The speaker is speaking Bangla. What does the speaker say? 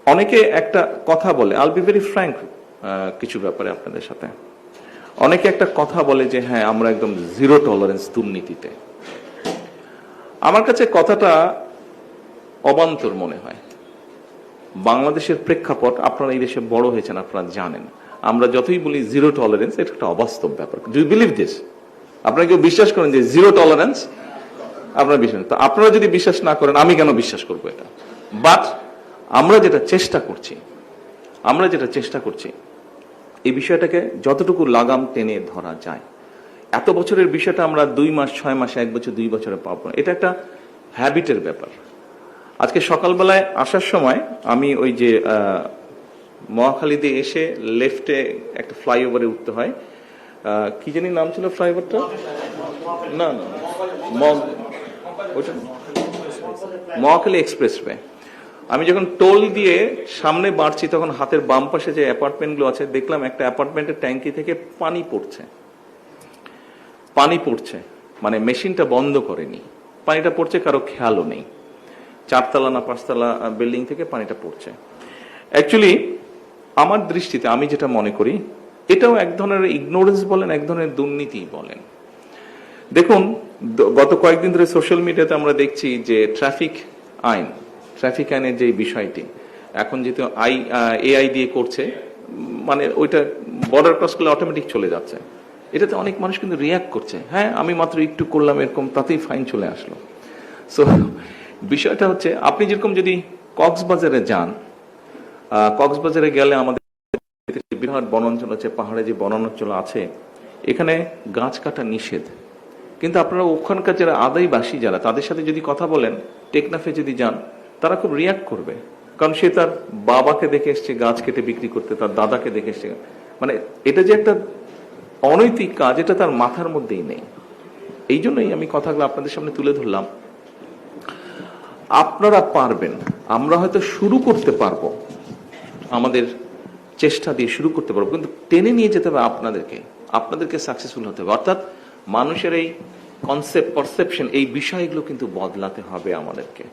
অনেকে একটা কথা বলে, আল বি ভেরি ফ্র্যাঙ্ক কিছু ব্যাপারে আপনাদের সাথে। অনেকে একটা কথা বলে যে হ্যাঁ আমরা একদম জিরো টলারেন্স দুর্নীতিতে। আমার কাছে কথাটা অবান্তর মনে হয়। বাংলাদেশের প্রেক্ষাপট, আপনারা এই দেশে বড় হয়েছেন, আপনারা জানেন আমরা যতই বলি জিরো টলারেন্স, এটা একটা অবাস্তব ব্যাপার। Do you believe this? আপনারা কেউ বিশ্বাস করেন যে জিরো টলারেন্স? আপনারা বিশ্বাস, তো আপনারা যদি বিশ্বাস না করেন আমি কেন বিশ্বাস করবো এটা? বাট আমরা যেটা চেষ্টা করছি এই বিষয়টাকে যতটুকু লাগাম টেনে ধরা যায়। এত বছরের বিষয়টা আমরা 2 মাস 6 মাসে, 1 বছর 2 বছরে পাবো না। এটা একটা হ্যাবিটের ব্যাপার। আজকে সকালবেলায় আসার সময় আমি ওই যে মহাখালীতে এসে লেফটে একটা ফ্লাইওভারে উঠতে হয়, কি জানি নাম ছিল ফ্লাইওভারটা, না না মহাখালী এক্সপ্রেসওয়ে। আমি যখন টোল দিয়ে সামনে বাড়ছি তখন হাতের বাম পাশে যে অ্যাপার্টমেন্টগুলো আছে দেখলাম একটা অ্যাপার্টমেন্টের ট্যাঙ্কি থেকে পানি পড়ছে, মানে মেশিনটা বন্ধ করেনি, পানিটা পড়ছে, কারো খেয়ালও নেই। 4তলা না 5তলা বিল্ডিং থেকে পানিটা পড়ছে। অ্যাকচুয়ালি আমার দৃষ্টিতে আমি যেটা মনে করি এটাও এক ধরনের ইগনোরেন্স বলেন, এক ধরনের দুর্নীতি বলেন। দেখুন গত কয়েকদিন ধরে সোশ্যাল মিডিয়াতে আমরা দেখছি যে ট্রাফিক আইনের যে বিষয়টি এখন যেহেতু এআই দিয়ে করছে, মানে ওইটা বর্ডার ক্রস করলে অটোমেটিক চলে যাচ্ছে, এটাতে অনেক মানুষ কিন্তু রিয়াক্ট করছে, হ্যাঁ আমি মাত্র একটু করলাম এরকম, তাতেই ফাইন চলে আসলো। সো বিষয়টা হচ্ছে আপনি যেরকম যদি কক্সবাজারে যান, কক্সবাজারে গেলে আমাদের বিরাট বনাঞ্চল আছে, পাহাড়ে যে বনাঞ্চল আছে এখানে গাছ কাটা নিষেধ, কিন্তু আপনারা ওখানকার যারা আদায়বাসী যারা তাদের সাথে যদি কথা বলেন, টেকনাফে যদি যান, তারা খুব রিয়াক্ট করবে, কারণ সে তার বাবাকে দেখে এসছে গাছ কেটে বিক্রি করতে, তার দাদাকে দেখে এসছে, মানে এটা যে একটা অনৈতিক কাজ এটা তার মাথার মধ্যেই নেই। এই জন্যই আমি কথাগুলো আপনাদের সামনে তুলে ধরলাম। আপনারা পারবেন, আমরা হয়তো শুরু করতে পারবো, আমাদের চেষ্টা দিয়ে শুরু করতে পারবো, কিন্তু টেনে নিয়ে যেতে হবে আপনাদেরকে সাকসেসফুল হতে হবে। অর্থাৎ মানুষের এই কনসেপ্ট, পারসেপশন, এই বিষয়গুলো কিন্তু বদলাতে হবে আমাদেরকে।